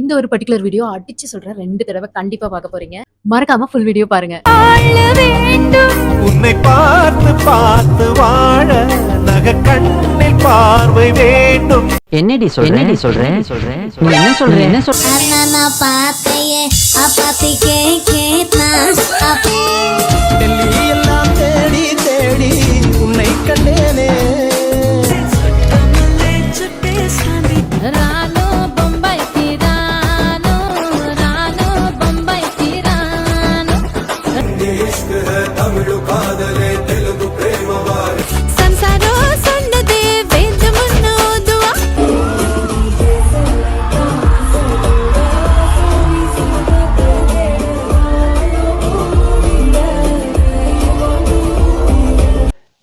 இந்த ஒரு particular video அடிச்சு சொல்றேன் 2 தடவை கண்டிப்பா பார்க்க போறீங்க. மறக்காம ஃபுல் வீடியோ பாருங்க. உன்னை பார்த்து பார்த்து வாழ நக கண்ணில் பார்வை வேண்டும். என்னடி சொல்ற நீ என்ன சொல்ற நான் பார்த்தையே அப்பாத்திக்கே கேட்னா டெல்லி எல்லாம் தேடி தேடி உன்னை கண்டேனே. ரானோ பம்பாய் திரானோ ரானோ பம்பாய் திரானோ தமிழ் காதலே தெலுங்கு பிரேமவாரி ಸಂಸಾರೋ ಸಣ್ಣದೇ ವೇದ ಮುನ್ನೋದುವ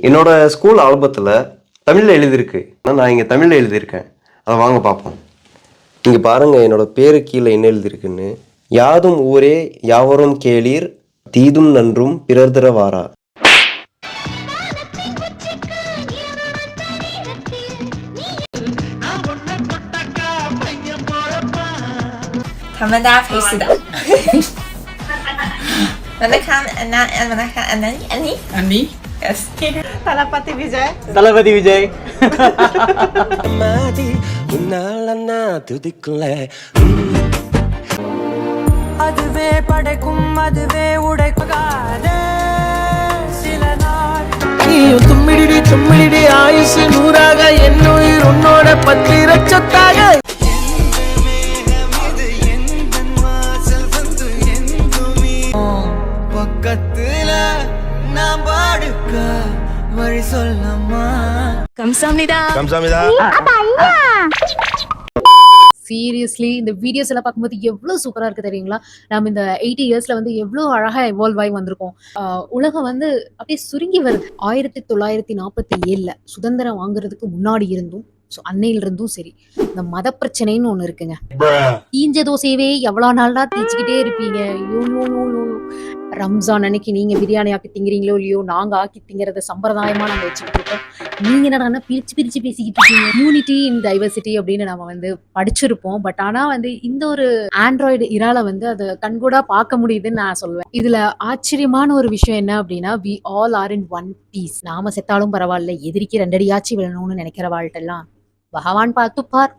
என்னோட ஸ்கூல் ஆல்பத்தில் தமிழில் எழுதியிருக்கு. நான் இங்கே தமிழில் எழுதியிருக்கேன். அதை வாங்க பார்ப்போம். இங்கே பாருங்கள், என்னோட பேரு கீழே என்ன எழுதியிருக்குன்னு. யாதும் ஊரே யாவரும் கேளீர் தீதும் நன்றும் பிறர் தர வாரா.他们大家陪死的。我在看安妮 yes தளபதி விஜய் மாதி உன்னாலன்னா துதிக்குள்ள அதுவே படைக்கும் அதுவே உடைக்காத சில நாள் நீயும் தும்மிடி ஆயுசு 100ஆக என்னுயிர் உன்னோட 10 லட்சத்தாக பக்கத்துல நான் பாடுக்க வழி சொல்லம்மா. கம்சாமிதா சீரியஸ்லி இந்த வீடியோஸ் எல்லாம் பார்க்கும்போது எவ்வளவு சூப்பரா இருக்கு தெரியுங்களா? நம்ம இந்த 80 இயர்ஸ்ல வந்து எவ்வளவு அழகா எவால்வ் ஆகி வந்திருக்கோம். உலகம் வந்து அப்படியே சுருங்கி வருது. 1947ல சுதந்திரம் வாங்குறதுக்கு முன்னாடி இருந்தும் அன்னையில இருந்தும் சரி, இந்த மத பிரச்சனைன்னு ஒண்ணு இருக்குங்க. தீஞ்ச தோசையவே எவ்வளவு நாள் தான் தீச்சுக்கிட்டே இருப்பீங்க. ரம்ஜான் அன்னைக்கு நீங்க பிரியாணி ஆக்கி திங்கிறீங்களோ இல்லையோ, நாங்க ஆக்கி திங்கிறத சம்பிரதாயமா நாங்க வச்சுக்கிட்டு இருக்கோம். நீங்க என்னடா பிரிச்சு பேசிக்கிட்டு இருக்கீங்க. யூனிட்டி இன் டைவர்சிட்டி அப்படின்னு நம்ம வந்து படிச்சிருப்போம். பட் ஆனா வந்து இந்த ஒரு ஆண்ட்ராய்டு இரால வந்து அதை கண்கூடா பார்க்க முடியுதுன்னு நான் சொல்லுவேன். இதுல ஆச்சரியமான ஒரு விஷயம் என்ன அப்படின்னா, we all are in one piece. நாம செத்தாலும் பரவாயில்ல, எதிரிக்கு 2 அடியாச்சு விழணும்னு நினைக்கிற வாழ்ட்டெல்லாம் பகவான் பார்த்து பார்.